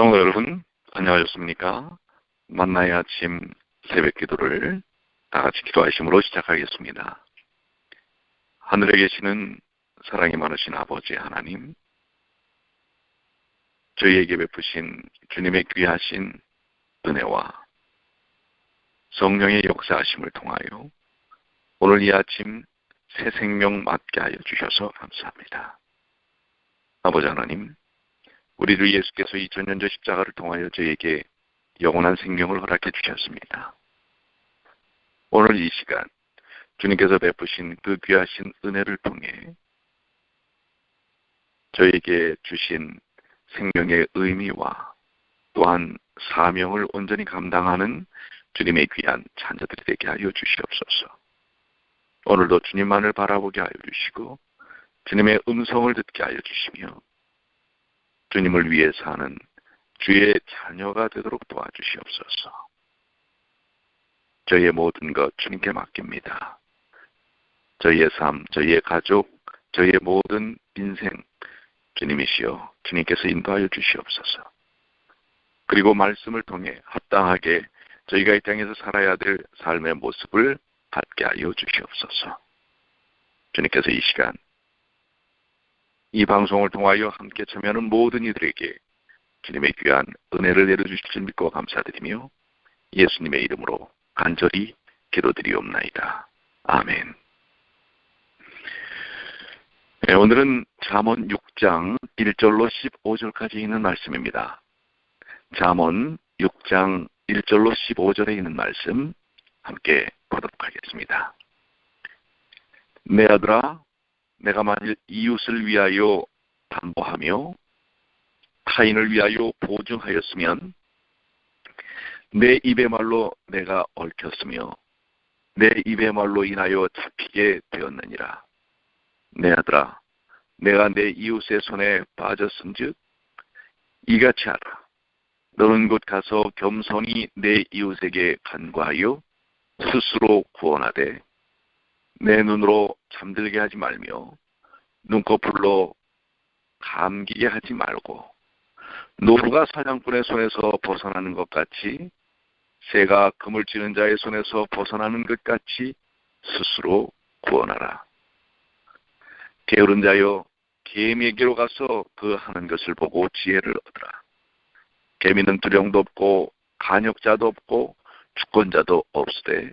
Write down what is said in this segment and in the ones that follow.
성도 여러분, 안녕하셨습니까? 만나의 아침 새벽 기도를 다 같이 기도하심으로 시작하겠습니다. 하늘에 계시는 사랑이 많으신 아버지 하나님, 저희에게 베푸신 주님의 귀하신 은혜와 성령의 역사하심을 통하여 오늘 이 아침 새 생명 맞게 하여 주셔서 감사합니다. 아버지 하나님, 우리 주 예수께서 2000년 전 십자가를 통하여 저에게 영원한 생명을 허락해 주셨습니다. 오늘 이 시간 주님께서 베푸신 그 귀하신 은혜를 통해 저에게 주신 생명의 의미와 또한 사명을 온전히 감당하는 주님의 귀한 자녀들이 되게 하여 주시옵소서. 오늘도 주님만을 바라보게 하여 주시고 주님의 음성을 듣게 하여 주시며 주님을 위해 사는 주의 자녀가 되도록 도와주시옵소서. 저희의 모든 것 주님께 맡깁니다. 저희의 삶, 저희의 가족, 저희의 모든 인생 주님이시여 주님께서 인도하여 주시옵소서. 그리고 말씀을 통해 합당하게 저희가 이 땅에서 살아야 될 삶의 모습을 갖게 하여 주시옵소서. 주님께서 이 시간 이 방송을 통하여 함께 참여하는 모든 이들에게 주님의 귀한 은혜를 내려주실 줄 믿고 감사드리며 예수님의 이름으로 간절히 기도드리옵나이다. 아멘. 네, 오늘은 잠언 6장 1절로 15절까지 있는 말씀입니다. 잠언 6장 1절로 15절에 있는 말씀 함께 보도록 하겠습니다. 내 아들아, 내가 만일 이웃을 위하여 담보하며 타인을 위하여 보증하였으면 내 입의 말로 내가 얽혔으며 내 입의 말로 인하여 잡히게 되었느니라. 내 아들아, 내가 내 이웃의 손에 빠졌은즉 이같이 하라. 너는 곧 가서 겸손히 내 이웃에게 간구하여 스스로 구원하되 내 눈으로 잠들게 하지 말며 눈꺼풀로 감기게 하지 말고 노루가 사냥꾼의 손에서 벗어나는 것 같이 새가 그물 찌는 자의 손에서 벗어나는 것 같이 스스로 구원하라. 게으른 자여, 개미에게로 가서 그 하는 것을 보고 지혜를 얻으라. 개미는 두령도 없고 간역자도 없고 주권자도 없으되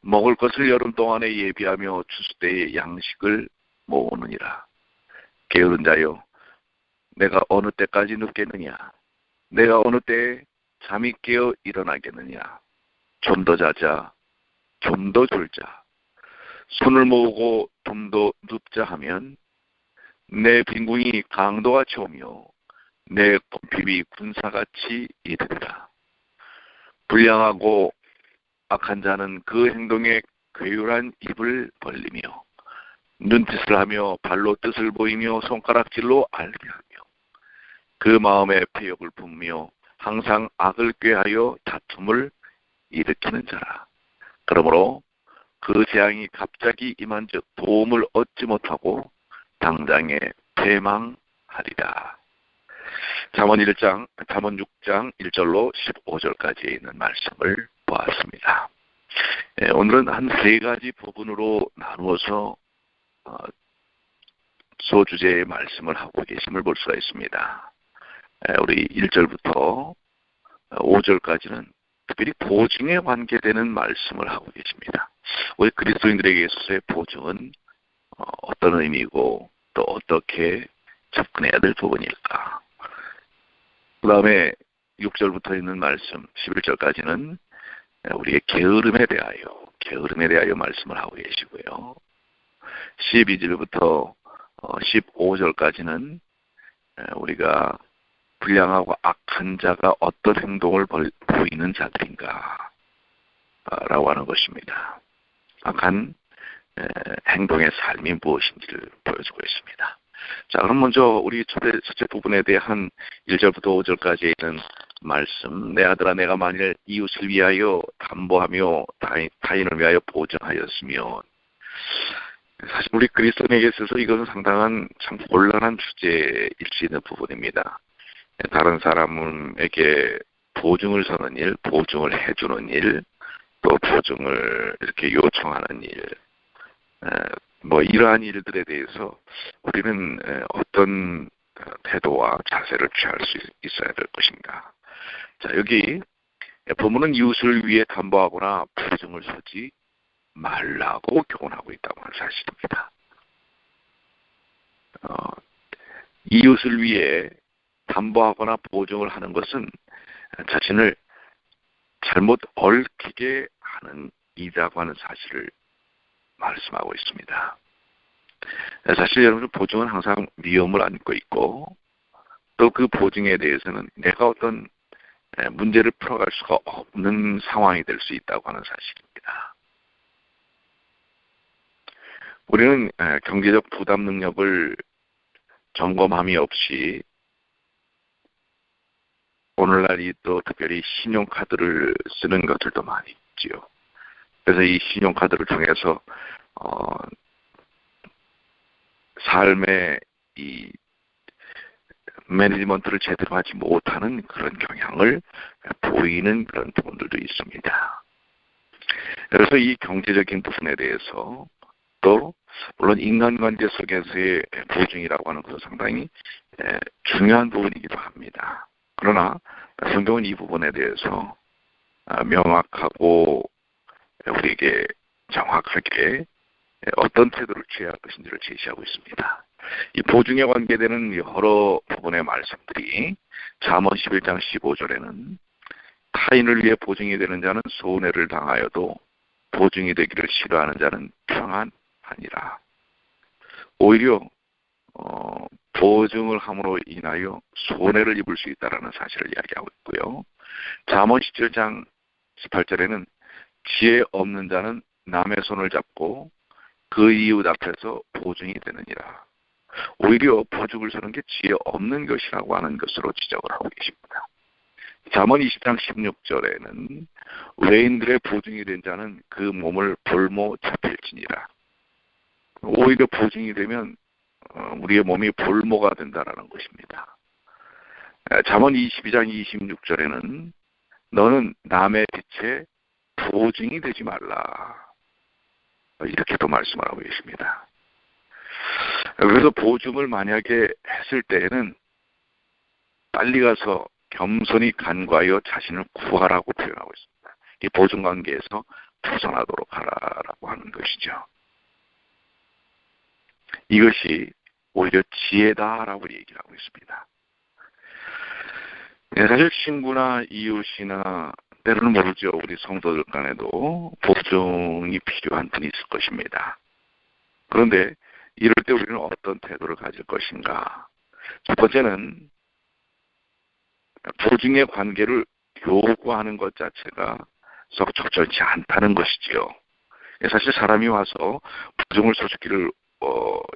먹을 것을 여름 동안에 예비하며 추수 때에 양식을 모으느니라. 게으른 자여, 내가 어느 때까지 눕겠느냐? 내가 어느 때에 잠이 깨어 일어나겠느냐? 좀 더 자자, 좀 더 졸자. 손을 모으고 좀 더 눕자 하면 내 빈궁이 강도같이 오며 내 곰핍이 군사같이 이르리라. 불량하고 악한 자는 그 행동에 괴율한 입을 벌리며 눈짓을 하며 발로 뜻을 보이며 손가락질로 알게 하며 그 마음에 패역을 붓며 항상 악을 꾀하여 다툼을 일으키는 자라. 그러므로 그 재앙이 갑자기 임한즉 도움을 얻지 못하고 당장에 패망하리라. 잠언 6장 1절로 15절까지 있는 말씀을 보았습니다. 오늘은 한 세 가지 부분으로 나누어서 소주제의 말씀을 하고 계심을 볼 수가 있습니다. 우리 1절부터 5절까지는 특별히 보증에 관계되는 말씀을 하고 계십니다. 우리 그리스도인들에게 있어서의 보증은 어떤 의미고 또 어떻게 접근해야 될 부분일까? 그 다음에 6절부터 있는 말씀 11절까지는 우리의 게으름에 대하여 말씀을 하고 계시고요. 12절부터 15절까지는 우리가 불량하고 악한 자가 어떤 행동을 보이는 자들인가 라고 하는 것입니다. 악한 행동의 삶이 무엇인지를 보여주고 있습니다. 자, 그럼 먼저 우리 첫째 부분에 대한 1절부터 5절까지 있는 말씀. 내 아들아, 내가 만일 이웃을 위하여 담보하며 타인을 위하여 보증하였으면, 사실 우리 그리스도인에게 있어서 이것은 상당한 참 곤란한 주제일 수 있는 부분입니다. 다른 사람에게 보증을 서는 일, 보증을 해주는 일, 또 보증을 이렇게 요청하는 일, 뭐 이러한 일들에 대해서 우리는 어떤 태도와 자세를 취할 수 있어야 될 것인가. 자, 여기 본문은 이웃을 위해 담보하거나 보증을 서지 말라고 교훈하고 있다고 하는 사실입니다. 이웃을 위해 담보하거나 보증을 하는 것은 자신을 잘못 얽히게 하는 일이라고 하는 사실을 말씀하고 있습니다. 사실 여러분, 보증은 항상 위험을 안고 있고 또 그 보증에 대해서는 내가 어떤 문제를 풀어갈 수가 없는 상황이 될 수 있다고 하는 사실입니다. 우리는 경제적 부담 능력을 점검함이 없이 오늘날 또 특별히 신용카드를 쓰는 것들도 많이 있지요. 그래서 이 신용카드를 통해서 삶의 이 매니지먼트를 제대로 하지 못하는 그런 경향을 보이는 그런 부분들도 있습니다. 그래서 이 경제적인 부분에 대해서 또 물론 인간관계 속에서의 보증이라고 하는 것은 상당히 중요한 부분이기도 합니다. 그러나 성경은 이 부분에 대해서 명확하고 우리에게 정확하게 어떤 태도를 취해야 할 것인지를 제시하고 있습니다. 이 보증에 관계되는 여러 부분의 말씀들이 잠언 11장 15절에는 타인을 위해 보증이 되는 자는 손해를 당하여도 보증이 되기를 싫어하는 자는 평안하니라. 오히려 보증을 함으로 인하여 손해를 입을 수 있다는 사실을 이야기하고 있고요. 잠언 17장 18절에는 지혜 없는 자는 남의 손을 잡고 그 이웃 앞에서 보증이 되느니라. 오히려 보증을 서는 게 지혜 없는 것이라고 하는 것으로 지적을 하고 계십니다. 잠언 20장 16절에는 외인들의 보증이 된 자는 그 몸을 볼모 잡힐지니라. 오히려 보증이 되면 우리의 몸이 볼모가 된다라는 것입니다. 잠언 22장 26절에는 너는 남의 빛에 보증이 되지 말라. 이렇게도 말씀을 하고 계십니다. 그래서 보증을 만약에 했을 때에는 빨리 가서 겸손히 간과하여 자신을 구하라고 표현하고 있습니다. 이 보증 관계에서 벗어나도록 하라라고 하는 것이죠. 이것이 오히려 지혜다라고 얘기를 하고 있습니다. 사실 친구나 이웃이나 때로는 모르죠. 우리 성도들 간에도 보증이 필요한 분이 있을 것입니다. 그런데 이럴 때 우리는 어떤 태도를 가질 것인가? 첫 번째는 보증의 관계를 요구하는 것 자체가 썩 적절치 않다는 것이지요. 사실 사람이 와서 보증을 서주기를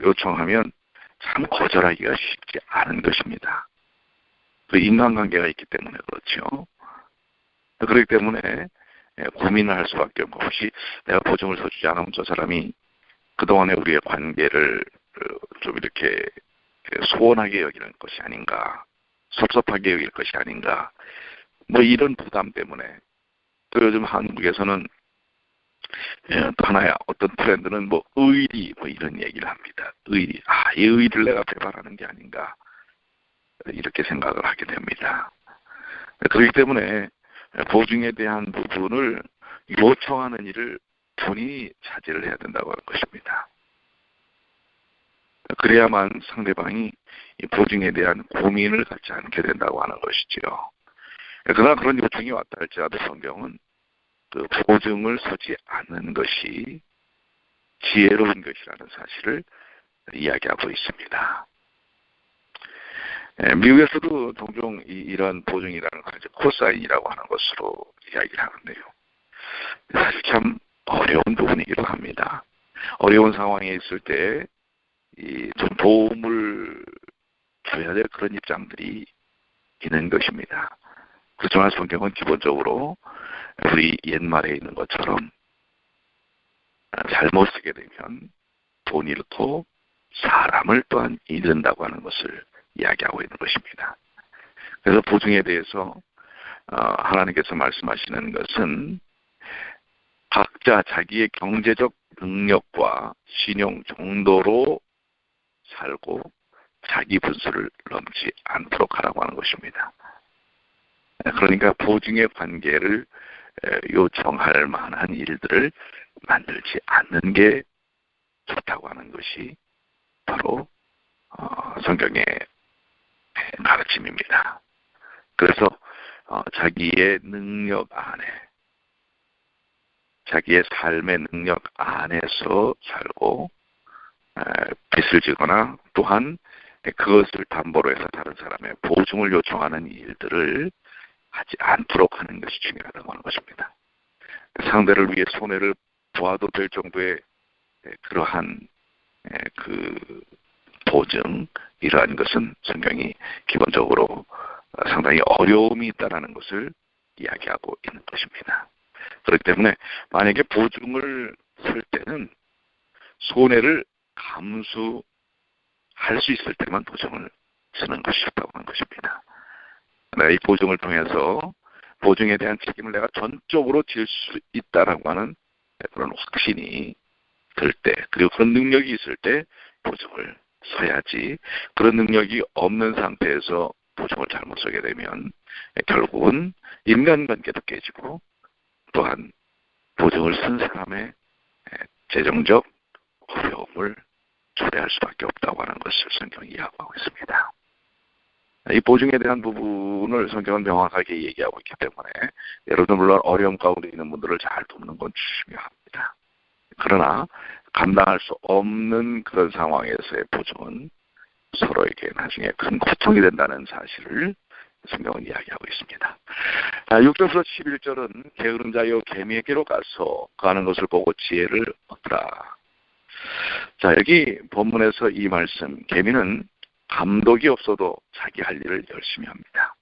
요청하면 참 거절하기가 쉽지 않은 것입니다. 그 인간관계가 있기 때문에 그렇죠. 그렇기 때문에 고민을 할 수밖에 없고, 혹시 내가 보증을 서주지 않으면 저 사람이 그동안의 우리의 관계를 좀 이렇게 소원하게 여기는 것이 아닌가, 섭섭하게 여길 것이 아닌가, 뭐 이런 부담 때문에. 또 요즘 한국에서는 또 하나의 어떤 트렌드는 뭐 의리 뭐 이런 얘기를 합니다. 의리, 이 의리를 내가 배반하는 게 아닌가, 이렇게 생각을 하게 됩니다. 그렇기 때문에 보증에 대한 부분을 요청하는 일을 본인이 자제를 해야 된다고 하는 것입니다. 그래야만 상대방이 이 보증에 대한 고민을 갖지 않게 된다고 하는 것이지요. 그러나 그런 요청이 왔다 할지라도 성경은 그 보증을 서지 않는 것이 지혜로운 것이라는 사실을 이야기하고 있습니다. 미국에서도 종종 이런 보증이라는 것을 코사인이라고 하는 것으로 이야기를 하는데요. 사실 참 어려운 부분이기도 합니다. 어려운 상황에 있을 때 좀 도움을 줘야 될 그런 입장들이 있는 것입니다. 그렇지만 성경은 기본적으로 우리 옛말에 있는 것처럼 잘못 쓰게 되면 돈 잃고 사람을 또한 잃는다고 하는 것을 이야기하고 있는 것입니다. 그래서 보증에 대해서 하나님께서 말씀하시는 것은 각자 자기의 경제적 능력과 신용 정도로 살고 자기 분수를 넘지 않도록 하라고 하는 것입니다. 그러니까 보증의 관계를 요청할 만한 일들을 만들지 않는 게 좋다고 하는 것이 바로 성경의 가르침입니다. 그래서 자기의 능력 안에, 자기의 삶의 능력 안에서 살고 빚을 지거나 또한 그것을 담보로 해서 다른 사람의 보증을 요청하는 일들을 하지 않도록 하는 것이 중요하다고 하는 것입니다. 상대를 위해 손해를 보아도 될 정도의 그러한 그 보증, 이러한 것은 성경이 기본적으로 상당히 어려움이 있다는 것을 이야기하고 있는 것입니다. 그렇기 때문에 만약에 보증을 쓸 때는 손해를 감수할 수 있을 때만 보증을 쓰는 것이 좋다고 하는 것입니다. 내가 이 보증을 통해서 보증에 대한 책임을 내가 전적으로 질 수 있다라고 하는 그런 확신이 들 때, 그리고 그런 능력이 있을 때 보증을 써야지, 그런 능력이 없는 상태에서 보증을 잘못 쓰게 되면 결국은 인간관계도 깨지고 또한 보증을 쓴 사람의 재정적 어려움을 초래할 수밖에 없다고 하는 것을 성경이 이야기하고 있습니다. 이 보증에 대한 부분을 성경은 명확하게 얘기하고 있기 때문에 여러분 물론 어려움 가운데 있는 분들을 잘 돕는 건 중요합니다. 그러나 감당할 수 없는 그런 상황에서의 보증은 서로에게 나중에 큰 고통이 된다는 사실을 성경은 이야기하고 있습니다. 6절부터 11절은 게으른 자여 개미에게로 가서 가는 것을 보고 지혜를 얻으라. 자, 여기 본문에서 이 말씀, 개미는 감독이 없어도 자기 할 일을 열심히 합니다.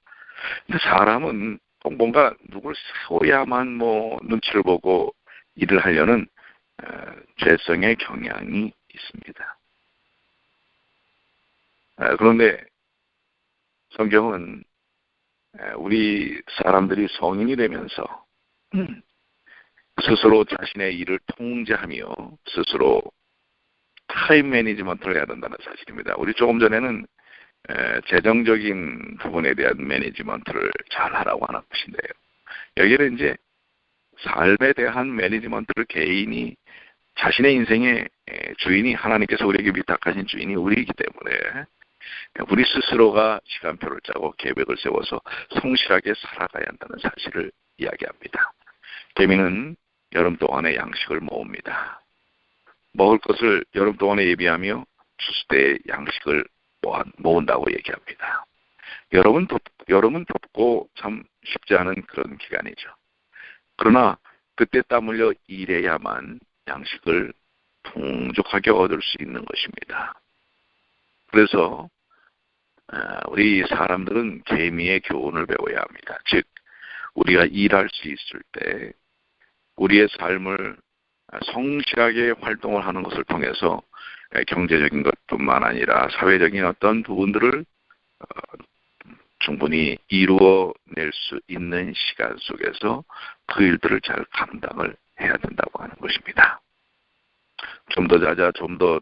근데 사람은 꼭 뭔가 누굴 세워야만 눈치를 보고 일을 하려는 죄성의 경향이 있습니다. 그런데 성경은 우리 사람들이 성인이 되면서 스스로 자신의 일을 통제하며 스스로 타임 매니지먼트를 해야 된다는 사실입니다. 우리 조금 전에는 재정적인 부분에 대한 매니지먼트를 잘 하라고 하는 것인데요. 여기는 이제 삶에 대한 매니지먼트를 개인이 자신의 인생의 주인이 하나님께서 우리에게 위탁하신 주인이 우리이기 때문에 우리 스스로가 시간표를 짜고 계획을 세워서 성실하게 살아가야 한다는 사실을 이야기합니다. 개미는 여름 동안에 양식을 모읍니다. 먹을 것을 여름 동안에 예비하며 추수 때 양식을 모은다고 얘기합니다. 여름은 덥고 참 쉽지 않은 그런 기간이죠. 그러나 그때 땀 흘려 일해야만 양식을 풍족하게 얻을 수 있는 것입니다. 그래서 우리 사람들은 개미의 교훈을 배워야 합니다. 즉 우리가 일할 수 있을 때 우리의 삶을 성실하게 활동을 하는 것을 통해서 경제적인 것뿐만 아니라 사회적인 어떤 부분들을 충분히 이루어낼 수 있는 시간 속에서 그 일들을 잘 감당을 해야 된다고 하는 것입니다. 좀 더 자자, 좀 더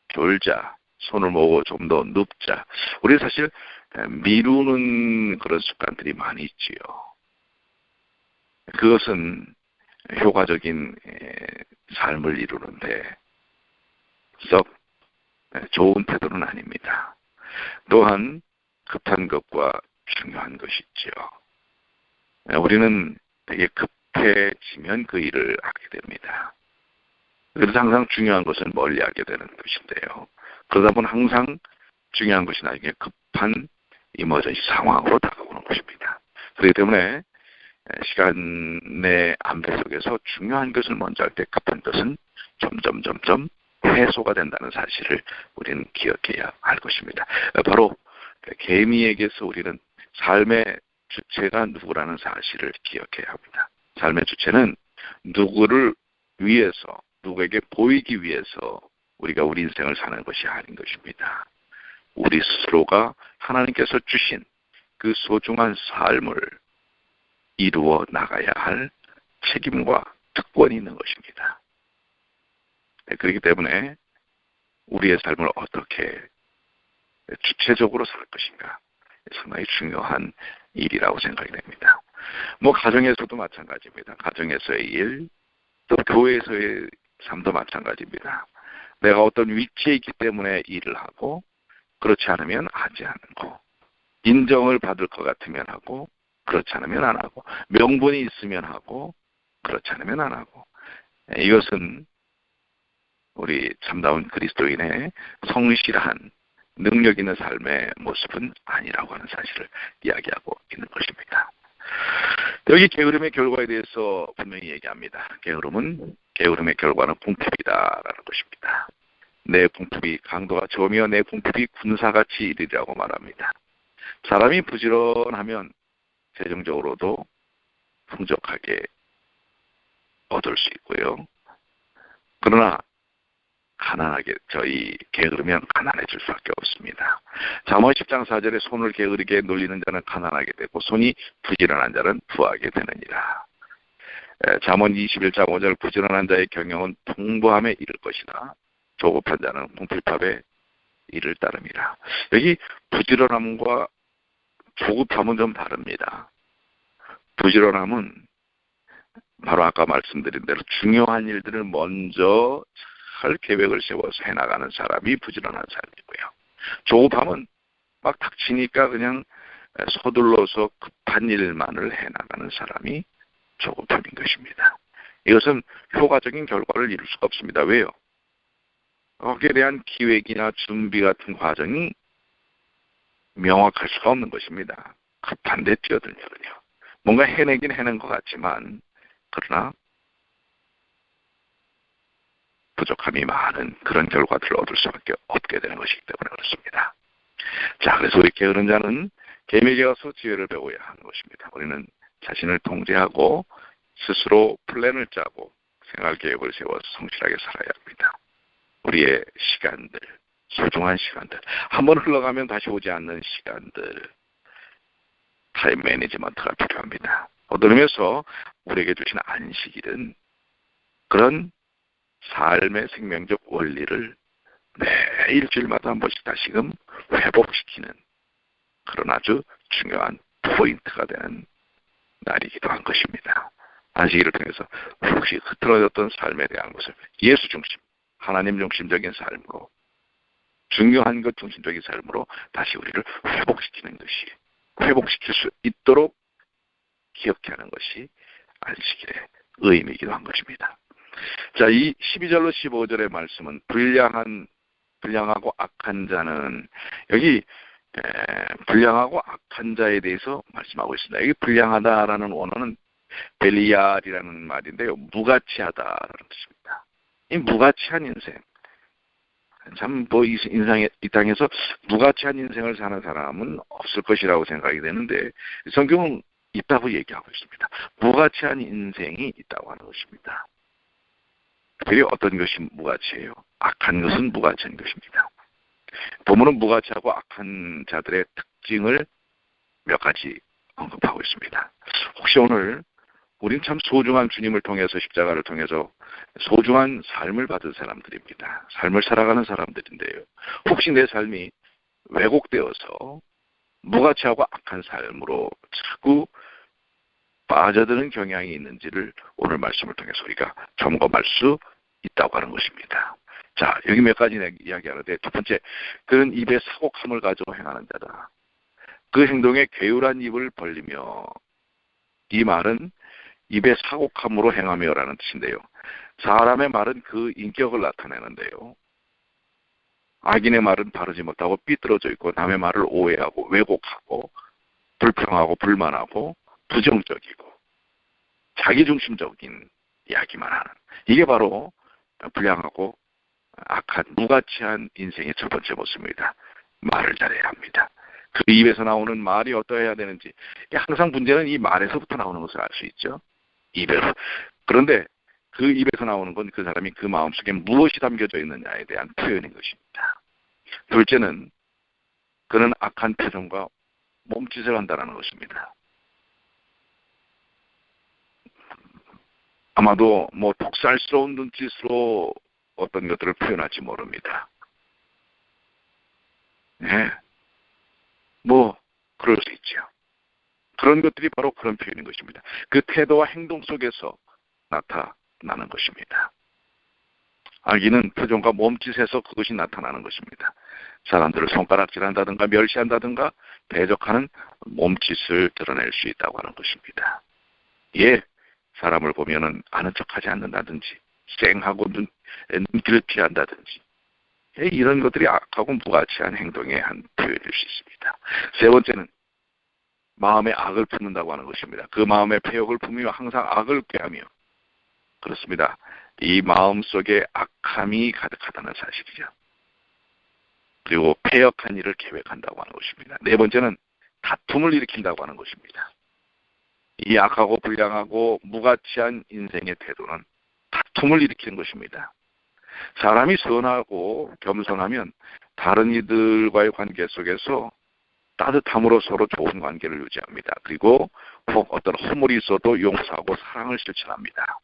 졸자, 손을 모으고 좀 더 눕자. 우리 사실 미루는 그런 습관들이 많이 있지요. 그것은 효과적인 삶을 이루는데 썩 좋은 태도는 아닙니다. 또한 급한 것과 중요한 것이 있죠. 우리는 되게 급해지면 그 일을 하게 됩니다. 그래서 항상 중요한 것은 멀리하게 되는 것인데요. 그러다 보면 항상 중요한 것이 나중에 급한 이머전시 상황으로 다가오는 것입니다. 그렇기 때문에 시간의 안배 속에서 중요한 것을 먼저 할 때 급한 것은 점점 해소가 된다는 사실을 우리는 기억해야 할 것입니다. 바로 개미에게서 우리는 삶의 주체가 누구라는 사실을 기억해야 합니다. 삶의 주체는 누구를 위해서, 누구에게 보이기 위해서 우리가 우리 인생을 사는 것이 아닌 것입니다. 우리 스스로가 하나님께서 주신 그 소중한 삶을 이루어 나가야 할 책임과 특권이 있는 것입니다. 그렇기 때문에 우리의 삶을 어떻게 주체적으로 살 것인가 상당히 중요한 일이라고 생각이 됩니다. 가정에서도 마찬가지입니다. 가정에서의 일, 또 교회에서의 삶도 마찬가지입니다. 내가 어떤 위치에 있기 때문에 일을 하고 그렇지 않으면 하지 않고, 인정을 받을 것 같으면 하고 그렇지 않으면 안 하고, 명분이 있으면 하고 그렇지 않으면 안 하고, 이것은 우리 참다운 그리스도인의 성실한 능력 있는 삶의 모습은 아니라고 하는 사실을 이야기하고 있는 것입니다. 여기 게으름의 결과에 대해서 분명히 얘기합니다. 게으름의 결과는 궁핍이다라는 것입니다. 내 궁핍이 강도가 저으며 내 궁핍이 군사같이 이르리라고 말합니다. 사람이 부지런하면 재정적으로도 풍족하게 얻을 수 있고요. 그러나 게으르면 가난해질 수밖에 없습니다. 잠언 10장 4절에 손을 게으르게 놀리는 자는 가난하게 되고 손이 부지런한 자는 부하게 되느니라. 잠언 21장 5절 부지런한 자의 경영은 풍부함에 이를 것이나 조급한 자는 궁핍함에 이를 따름이라. 여기 부지런함과 조급함은 좀 다릅니다. 부지런함은 바로 아까 말씀드린 대로 중요한 일들을 먼저 할 계획을 세워서 해나가는 사람이 부지런한 사람이고요. 조급함은 막 닥치니까 그냥 서둘러서 급한 일만을 해나가는 사람이 조급함인 것입니다. 이것은 효과적인 결과를 이룰 수가 없습니다. 왜요? 거기에 대한 기획이나 준비 같은 과정이 명확할 수가 없는 것입니다. 급한 데 뛰어들면요. 뭔가 해내긴 해낸 것 같지만 그러나 부족함이 많은 그런 결과들을 얻을 수밖에 없게 되는 것이기 때문에 그렇습니다. 자, 그래서 우리 게으른 자는 개미에게 가서 지혜를 배워야 하는 것입니다. 우리는 자신을 통제하고 스스로 플랜을 짜고 생활 계획을 세워서 성실하게 살아야 합니다. 우리의 시간들, 소중한 시간들, 한번 흘러가면 다시 오지 않는 시간들, 타임 매니지먼트가 필요합니다. 어떤 의미에서 우리에게 주신 안식일은 그런 삶의 생명적 원리를 매 일주일마다 한 번씩 다시금 회복시키는 그런 아주 중요한 포인트가 되는 날이기도 한 것입니다. 안식일을 통해서 혹시 흐트러졌던 삶에 대한 것을 예수 중심, 하나님 중심적인 삶으로, 중요한 것 중심적인 삶으로 다시 우리를 회복시키는 것이, 회복시킬 수 있도록 기억해 하는 것이 안식일의 의미이기도 한 것입니다. 자, 이 12절로 15절의 말씀은 불량하고 악한 자는, 여기 불량하고 악한 자에 대해서 말씀하고 있습니다. 여기 불량하다라는 원어는 벨리알이라는 말인데요, 무가치하다라는 뜻입니다. 이 무가치한 인생, 참 이 땅에서 무가치한 인생을 사는 사람은 없을 것이라고 생각이 되는데 성경은 있다고 얘기하고 있습니다. 무가치한 인생이 있다고 하는 것입니다. 특별히 어떤 것이 무가치예요? 악한 것은 무가치한 것입니다. 본문은 무가치하고 악한 자들의 특징을 몇 가지 언급하고 있습니다. 혹시 오늘 우린 참 소중한 주님을 통해서, 십자가를 통해서 소중한 삶을 받은 사람들입니다. 삶을 살아가는 사람들인데요, 혹시 내 삶이 왜곡되어서 무가치하고 악한 삶으로 자꾸 빠져드는 경향이 있는지를 오늘 말씀을 통해서 우리가 점검할 수 있다고 하는 것입니다. 자, 여기 몇 가지 이야기하는데, 첫 번째, 그는 입에 사곡함을 가지고 행하는 자다. 그 행동에 괴울한 입을 벌리며, 이 말은 입에 사곡함으로 행하며라는 뜻인데요, 사람의 말은 그 인격을 나타내는데요, 악인의 말은 바르지 못하고 삐뚤어져 있고 남의 말을 오해하고 왜곡하고 불평하고 불만하고 부정적이고 자기중심적인 이야기만 하는, 이게 바로 불량하고 악한 무가치한 인생의 첫 번째 모습입니다. 말을 잘해야 합니다. 그 입에서 나오는 말이 어떠해야 되는지, 항상 문제는 이 말에서부터 나오는 것을 알 수 있죠. 입에서. 그런데 그 입에서 나오는 건 그 사람이 그 마음속에 무엇이 담겨져 있느냐에 대한 표현인 것입니다. 둘째는 그는 악한 표정과 몸짓을 한다는 것입니다. 아마도 독살스러운 눈짓으로 어떤 것들을 표현할지 모릅니다. 네. 그럴 수 있죠. 그런 것들이 바로 그런 표현인 것입니다. 그 태도와 행동 속에서 나타나는 것입니다. 악인은 표정과 몸짓에서 그것이 나타나는 것입니다. 사람들을 손가락질한다든가 멸시한다든가 대적하는 몸짓을 드러낼 수 있다고 하는 것입니다. 사람을 보면은 아는 척하지 않는다든지 쌩하고 눈길을 피한다든지 이런 것들이 악하고 무가치한 행동의 한 표현일 수 있습니다. 세 번째는 마음에 악을 품는다고 하는 것입니다. 그 마음에 패역을 품으며 항상 악을 꾀하며, 그렇습니다. 이 마음 속에 악함이 가득하다는 사실이죠. 그리고 패역한 일을 계획한다고 하는 것입니다. 네 번째는 다툼을 일으킨다고 하는 것입니다. 이 악하고 불량하고 무가치한 인생의 태도는 다툼을 일으키는 것입니다. 사람이 선하고 겸손하면 다른 이들과의 관계 속에서 따뜻함으로 서로 좋은 관계를 유지합니다. 그리고 혹 어떤 허물이 있어도 용서하고 사랑을 실천합니다.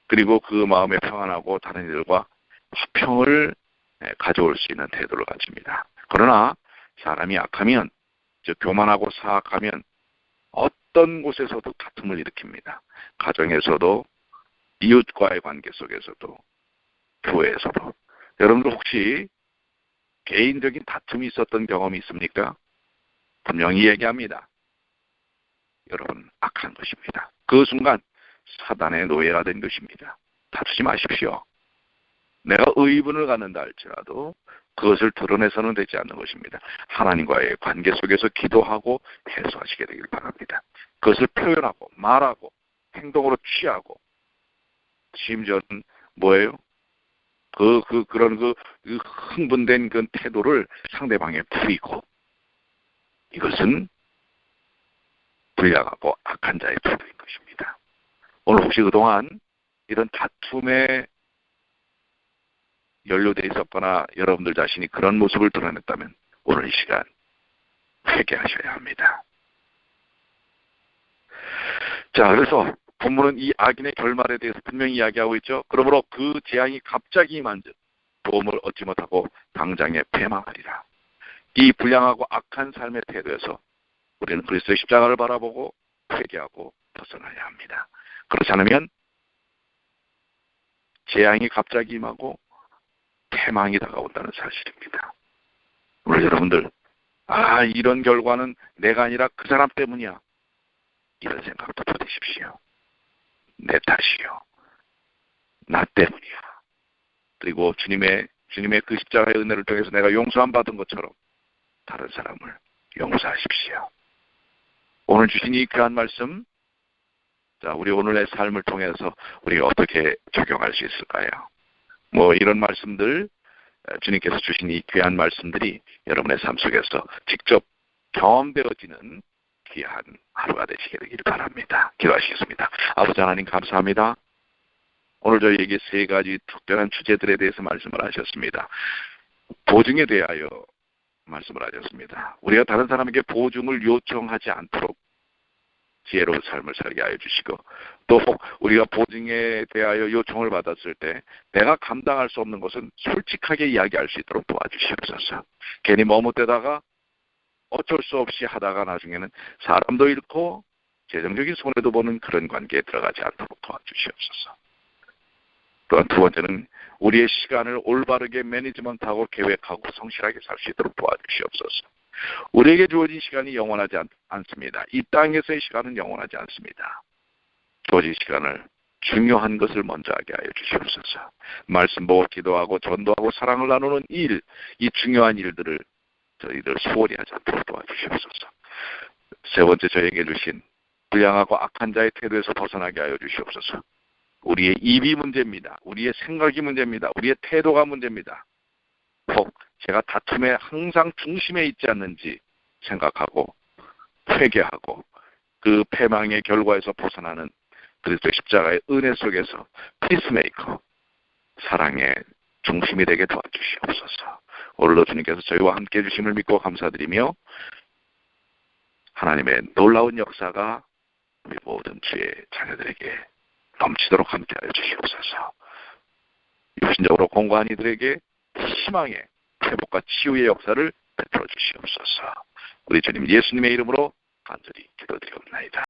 그리고 그 마음에 평안하고 다른 이들과 화평을 가져올 수 있는 태도를 가집니다. 그러나 사람이 악하면, 즉 교만하고 사악하면 어떤 곳에서도 다툼을 일으킵니다. 가정에서도, 이웃과의 관계 속에서도, 교회에서도. 여러분들 혹시 개인적인 다툼이 있었던 경험이 있습니까? 분명히 얘기합니다. 여러분, 악한 것입니다. 그 순간 사단의 노예가 된 것입니다. 다투지 마십시오. 내가 의분을 갖는다 할지라도 그것을 드러내서는 되지 않는 것입니다. 하나님과의 관계 속에서 기도하고 해소하시게 되길 바랍니다. 그것을 표현하고 말하고 행동으로 취하고, 심지어는 뭐예요? 그런 흥분된 그 태도를 상대방에 부리고, 이것은 불량하고 악한 자의 태도인 것입니다. 오늘 혹시 그동안 이런 다툼에 연루되어 있었거나 여러분들 자신이 그런 모습을 드러냈다면 오늘 이 시간 회개하셔야 합니다. 자, 그래서 본문은 이 악인의 결말에 대해서 분명히 이야기하고 있죠. 그러므로 그 재앙이 갑자기 임한 즉 도움을 얻지 못하고 당장에 패망하리라. 이 불량하고 악한 삶의 태도에서 우리는 그리스도의 십자가를 바라보고 회개하고 벗어나야 합니다. 그렇지 않으면 재앙이 갑자기 임하고 패망이 다가온다는 사실입니다. 우리 여러분들, 이런 결과는 내가 아니라 그 사람 때문이야, 이런 생각도 버리십시오. 내 탓이요, 나 때문이야. 그리고 주님의 그 십자가의 은혜를 통해서 내가 용서함 받은 것처럼 다른 사람을 용서하십시오. 오늘 주신 이 귀한 말씀, 자, 우리 오늘의 삶을 통해서 우리가 어떻게 적용할 수 있을까요? 이런 말씀들, 주님께서 주신 이 귀한 말씀들이 여러분의 삶 속에서 직접 경험되어지는 귀한 하루가 되시게 되길 바랍니다. 기도하시겠습니다. 아버지 하나님, 감사합니다. 오늘 저희에게 세 가지 특별한 주제들에 대해서 말씀을 하셨습니다. 보증에 대하여 말씀을 하셨습니다. 우리가 다른 사람에게 보증을 요청하지 않도록 지혜로운 삶을 살게 하여 주시고, 또 우리가 보증에 대하여 요청을 받았을 때 내가 감당할 수 없는 것은 솔직하게 이야기할 수 있도록 도와주시옵소서. 괜히 머뭇대다가 어쩔 수 없이 하다가 나중에는 사람도 잃고 재정적인 손해도 보는 그런 관계에 들어가지 않도록 도와주시옵소서. 또한 두 번째는 우리의 시간을 올바르게 매니지먼트하고 계획하고 성실하게 살 수 있도록 도와주시옵소서. 우리에게 주어진 시간이 영원하지 않습니다. 이 땅에서의 시간은 영원하지 않습니다. 주어진 시간을 중요한 것을 먼저 하게 하여 주시옵소서. 말씀 보고 기도하고 전도하고 사랑을 나누는 일, 이 중요한 일들을 저희들 소홀히 하지 않도록 도와주시옵소서. 세 번째, 저에게 주신 불량하고 악한 자의 태도에서 벗어나게 하여 주시옵소서. 우리의 입이 문제입니다. 우리의 생각이 문제입니다. 우리의 태도가 문제입니다. 혹 제가 다툼에 항상 중심에 있지 않는지 생각하고 회개하고 그 패망의 결과에서 벗어나는 그리스도의 십자가의 은혜 속에서 피스메이커, 사랑의 중심이 되게 도와주시옵소서. 오늘도 주님께서 저희와 함께 해주심을 믿고 감사드리며 하나님의 놀라운 역사가 우리 모든 주의 자녀들에게 넘치도록 함께하여 주시옵소서. 육신적으로 공고한 이들에게 희망의 회복과 치유의 역사를 베풀어 주시옵소서. 우리 주님 예수님의 이름으로 간절히 기도드리옵나이다.